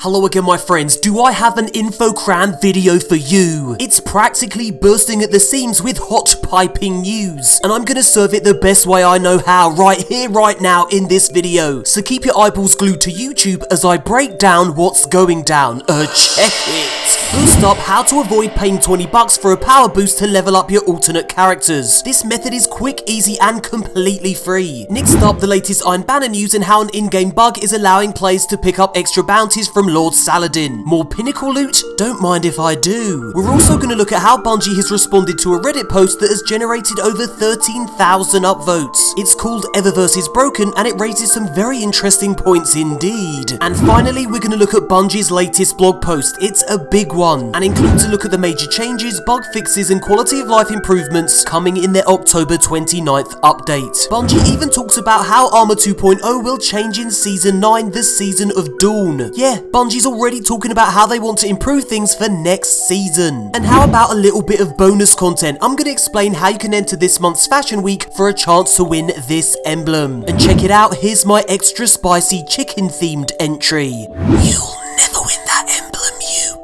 Hello again my friends, do I have an infocran video for you? It's practically bursting at the seams with hot piping news, and I'm gonna serve it the best way I know how right here, right now in this video. So keep your eyeballs glued to YouTube as I break down what's going down. Check it! First up, how to avoid paying $20 for a power boost to level up your alternate characters. This method is quick, easy, and completely free. Next up, the latest Iron Banner news and how an in-game bug is allowing players to pick up extra bounties from Lord Saladin. More pinnacle loot? Don't mind if I do. We're also going to look at how Bungie has responded to a Reddit post that has generated over 13,000 upvotes. It's called Eververse is broken, and it raises some very interesting points indeed. And finally, we're going to look at Bungie's latest blog post. It's a big one, and includes a look at the major changes, bug fixes, and quality of life improvements coming in their October 29th update. Bungie even talks about how Armor 2.0 will change in Season 9, the Season of Dawn. Yeah, Bungie's already talking about how they want to improve things for next season. And how about a little bit of bonus content? I'm going to explain how you can enter this month's Fashion Week for a chance to win this emblem. And check it out, here's my extra spicy chicken themed entry. You'll never win that emblem, you.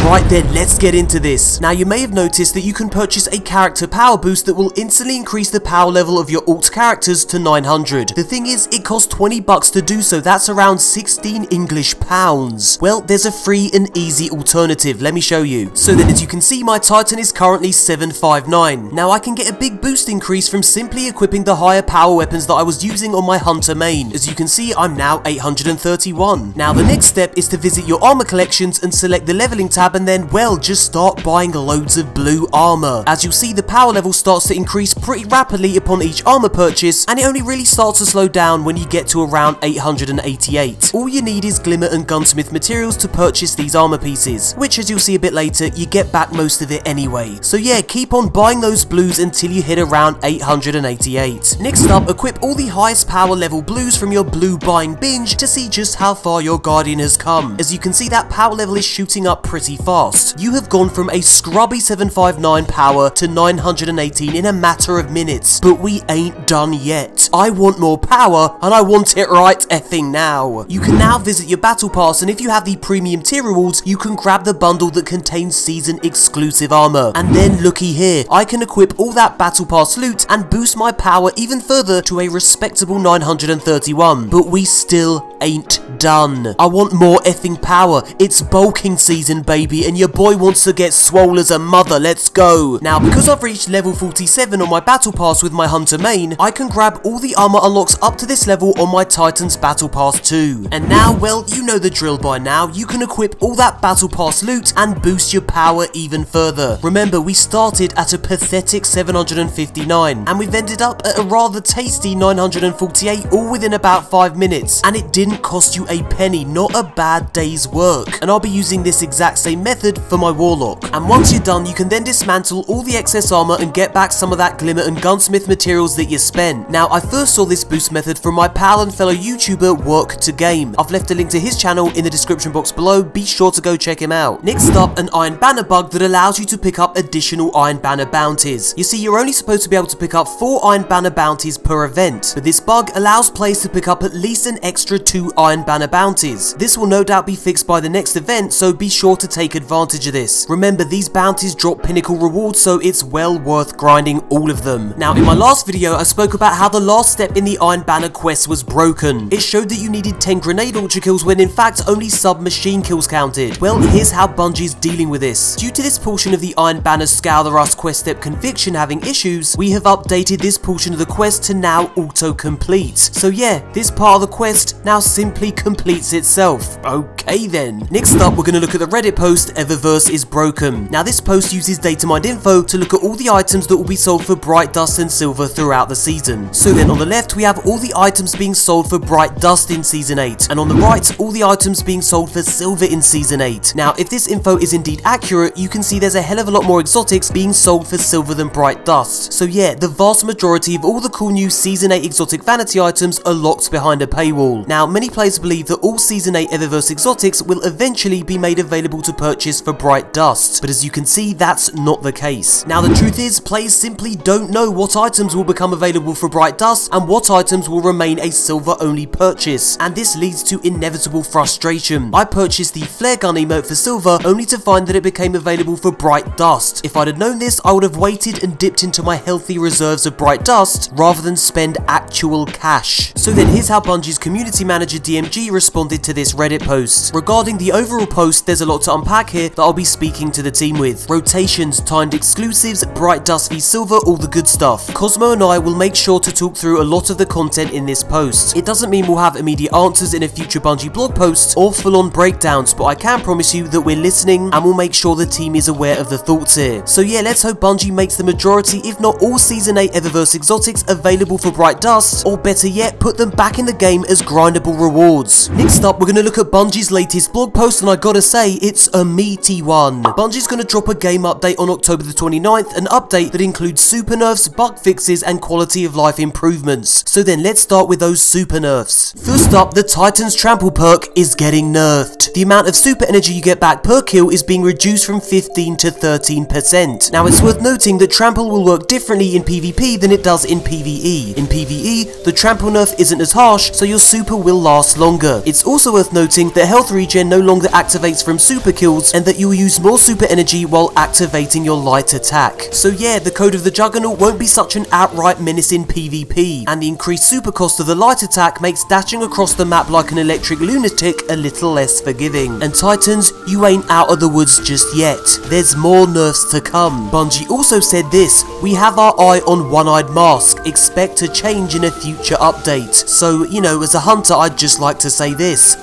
Right then, let's get into this. Now, you may have noticed that you can purchase a character power boost that will instantly increase the power level of your alt characters to 900. The thing is, it costs $20 to do so. That's around 16 English pounds. Well, there's a free and easy alternative. Let me show you. So then, as you can see, my Titan is currently 759. Now, I can get a big boost increase from simply equipping the higher power weapons that I was using on my Hunter main. As you can see, I'm now 831. Now, the next step is to visit your armor collections and select the leveling tab, and then, well, just start buying loads of blue armor. As you'll see, the power level starts to increase pretty rapidly upon each armor purchase, and it only really starts to slow down when you get to around 888. All you need is glimmer and gunsmith materials to purchase these armor pieces, which, as you'll see a bit later, you get back most of it anyway. So yeah, keep on buying those blues until you hit around 888. Next up, equip all the highest power level blues from your blue buying binge to see just how far your Guardian has come. As you can see, that power level is shooting up pretty fast. You have gone from a scrubby 759 power to 918 in a matter of minutes, but we ain't done yet. I want more power, and I want it right effing now. You can now visit your battle pass, and if you have the premium tier rewards, you can grab the bundle that contains season exclusive armor. And then looky here, I can equip all that battle pass loot and boost my power even further to a respectable 931, but we still ain't done. I want more effing power. It's bulking season, baby, and your boy wants to get swole as a mother. Let's go. Now, because I've reached level 47 on my battle pass with my Hunter main, I can grab all the armor unlocks up to this level on my Titan's battle pass too. And now, well, you know the drill by now. You can equip all that battle pass loot and boost your power even further. Remember, we started at a pathetic 759, and we've ended up at a rather tasty 948, all within about 5 minutes, and it didn't cost you a penny. Not a bad day's work. And I'll be using this exact same method for my Warlock. And once you're done, you can then dismantle all the excess armor and get back some of that glimmer and gunsmith materials that you spent. Now, I first saw this boost method from my pal and fellow YouTuber Work to Game. I've left a link to his channel in the description box below. Be sure to go check him out. Next up, an Iron Banner bug that allows you to pick up additional Iron Banner bounties. You see, you're only supposed to be able to pick up 4 Iron Banner bounties per event, but this bug allows players to pick up at least an extra 2 Iron Banner bounties. This will no doubt be fixed by the next event, so be sure to take advantage of this. Remember, these bounties drop pinnacle rewards, so it's well worth grinding all of them. Now, in my last video, I spoke about how the last step in the Iron Banner quest was broken. It showed that you needed 10 grenade launcher kills when in fact only sub-machine kills counted. Well, here's how Bungie's dealing with this. Due to this portion of the Iron Banner Scour the Rust quest step conviction having issues, we have updated this portion of the quest to now auto-complete. So yeah, this part of the quest now simply completes itself. Okay then. Next up, we're going to look at the Reddit post, Eververse is broken. Now, this post uses data mined info to look at all the items that will be sold for Bright Dust and Silver throughout the season. So then on the left, we have all the items being sold for Bright Dust in Season 8, and on the right, all the items being sold for Silver in Season 8. Now, if this info is indeed accurate, you can see there's a hell of a lot more exotics being sold for Silver than Bright Dust. So yeah, the vast majority of all the cool new Season 8 exotic vanity items are locked behind a paywall. Now, many players believe that all Season 8 Eververse exotics will eventually be made available to purchase purchase for Bright Dust, but as you can see, that's not the case. Now the truth is, players simply don't know what items will become available for Bright Dust and what items will remain a silver only purchase, and this leads to inevitable frustration. I purchased the flare gun emote for silver only to find that it became available for Bright Dust. If I'd have known this, I would have waited and dipped into my healthy reserves of Bright Dust rather than spend actual cash. So then here's how Bungie's community manager DMG responded to this Reddit post. Regarding the overall post, there's a lot to unpack here that I'll be speaking to the team with. Rotations, timed exclusives, Bright Dust v Silver, all the good stuff. Cosmo and I will make sure to talk through a lot of the content in this post. It doesn't mean we'll have immediate answers in a future Bungie blog post or full-on breakdowns, but I can promise you that we're listening and we'll make sure the team is aware of the thoughts here. So yeah, let's hope Bungie makes the majority, if not all Season 8 Eververse exotics available for Bright Dust, or better yet, put them back in the game as grindable rewards. Next up, we're going to look at Bungie's latest blog post, and I gotta say, it's a meaty one. Bungie's going to drop a game update on October the 29th, an update that includes super nerfs, bug fixes, and quality of life improvements. So then let's start with those super nerfs. First up, the Titan's Trample perk is getting nerfed. The amount of super energy you get back per kill is being reduced from 15 to 13%. Now it's worth noting that Trample will work differently in PvP than it does in PvE. In PvE, the Trample nerf isn't as harsh, so your super will last longer. It's also worth noting that health regen no longer activates from super kills, and that you'll use more super energy while activating your light attack. So yeah, the Code of the Juggernaut won't be such an outright menace in PvP, and the increased super cost of the light attack makes dashing across the map like an electric lunatic a little less forgiving. And Titans, you ain't out of the woods just yet. There's more nerfs to come. Bungie also said this: we have our eye on One-Eyed Mask, expect a change in a future update. So, you know, as a hunter, I'd just like to say this.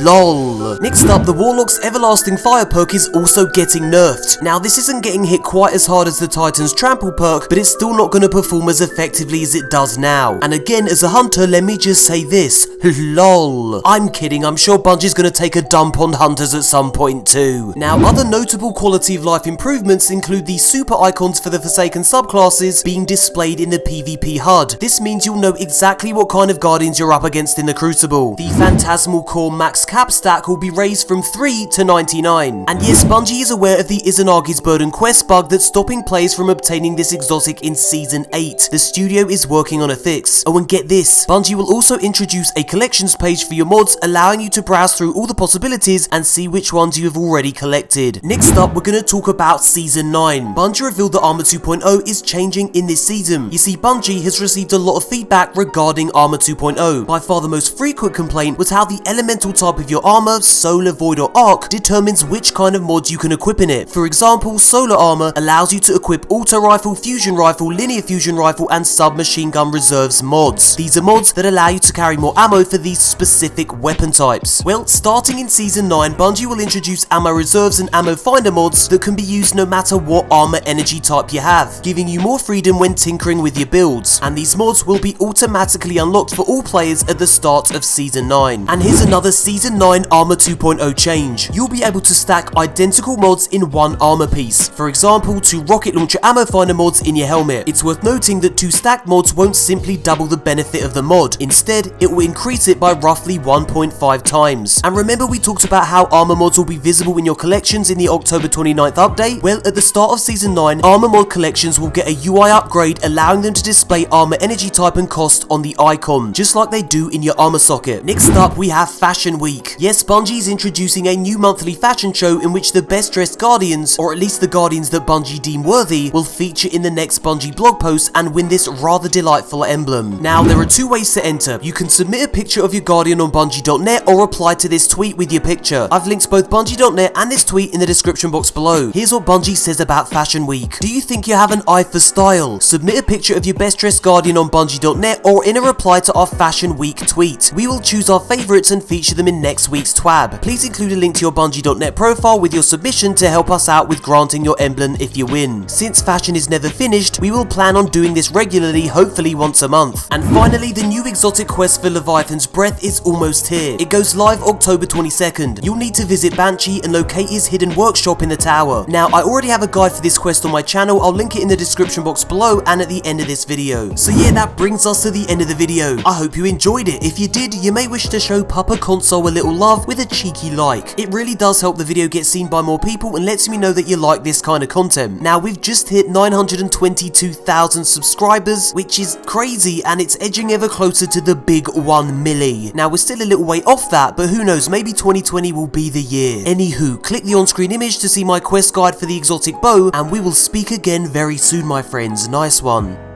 LOL. Next up, the Warlock's Everlasting Fire perk is also getting nerfed. Now, this isn't getting hit quite as hard as the Titan's Trample perk, but it's still not going to perform as effectively as it does now. And again, as a hunter, let me just say this. LOL. I'm kidding, I'm sure Bungie's going to take a dump on hunters at some point too. Now, other notable quality of life improvements include the super icons for the Forsaken subclasses being displayed in the PvP HUD. This means you'll know exactly what kind of guardians you're up against in the Crucible. The Phantasmal Core max cap stack will be raised from 3 to 99. And yes, Bungie is aware of the Izanagi's Burden quest bug that's stopping players from obtaining this exotic in Season 8. The studio is working on a fix. Oh, and get this, Bungie will also introduce a collections page for your mods, allowing you to browse through all the possibilities and see which ones you have already collected. Next up, we're going to talk about Season 9. Bungie revealed that Armor 2.0 is changing in this season. You see, Bungie has received a lot of feedback regarding Armor 2.0. By far the most frequent complaint was how the elemental type of your armor, solar, void, or arc, determines which kind of mods you can equip in it. For example, solar armor allows you to equip auto rifle, fusion rifle, linear fusion rifle, and submachine gun reserves mods. These are mods that allow you to carry more ammo for these specific weapon types. Well, starting in Season 9, Bungie will introduce ammo reserves and ammo finder mods that can be used no matter what armor energy type you have, giving you more freedom when tinkering with your builds. And these mods will be automatically unlocked for all players at the start of Season 9. And here's another Season 9 Armor 2.0 change. You'll be able to stack identical mods in one armor piece. For example, 2 rocket launcher ammo finder mods in your helmet. It's worth noting that 2 stacked mods won't simply double the benefit of the mod. Instead, it will increase it by roughly 1.5 times. And remember we talked about how armor mods will be visible in your collections in the October 29th update? Well, at the start of Season 9, armor mod collections will get a UI upgrade, allowing them to display armor energy type and cost on the icon, just like they do in your armor socket. Next up, we have Fashion Week. Yes, Bungie is introducing a new monthly fashion show in which the best dressed guardians, or at least the guardians that Bungie deem worthy, will feature in the next Bungie blog post and win this rather delightful emblem. Now, there are 2 ways to enter. You can submit a picture of your guardian on Bungie.net or reply to this tweet with your picture. I've linked both Bungie.net and this tweet in the description box below. Here's what Bungie says about Fashion Week. Do you think you have an eye for style? Submit a picture of your best dressed guardian on Bungie.net or in a reply to our Fashion Week tweet. We will choose our favourites and feature them in next week's TWAB. Please include a link to your Bungie.net profile with your submission to help us out with granting your emblem if you win. Since fashion is never finished, we will plan on doing this regularly, hopefully once a month. And finally, the new exotic quest for Leviathan's Breath is almost here. It goes live October 22nd. You'll need to visit Banshee and locate his hidden workshop in the tower. Now, I already have a guide for this quest on my channel. I'll link it in the description box below and at the end of this video. So yeah, that brings us to the end of the video. I hope you enjoyed it. If you did, you may wish to show MoreConsole a little love with a cheeky like. It really does help help the video get seen by more people and lets me know that you like this kind of content. Now, we've just hit 922,000 subscribers, which is crazy, and it's edging ever closer to the big 1 milli. Now, we're still a little way off that, but who knows, maybe 2020 will be the year. Anywho, click the on-screen image to see my quest guide for the exotic bow, and we will speak again very soon, my friends. Nice one.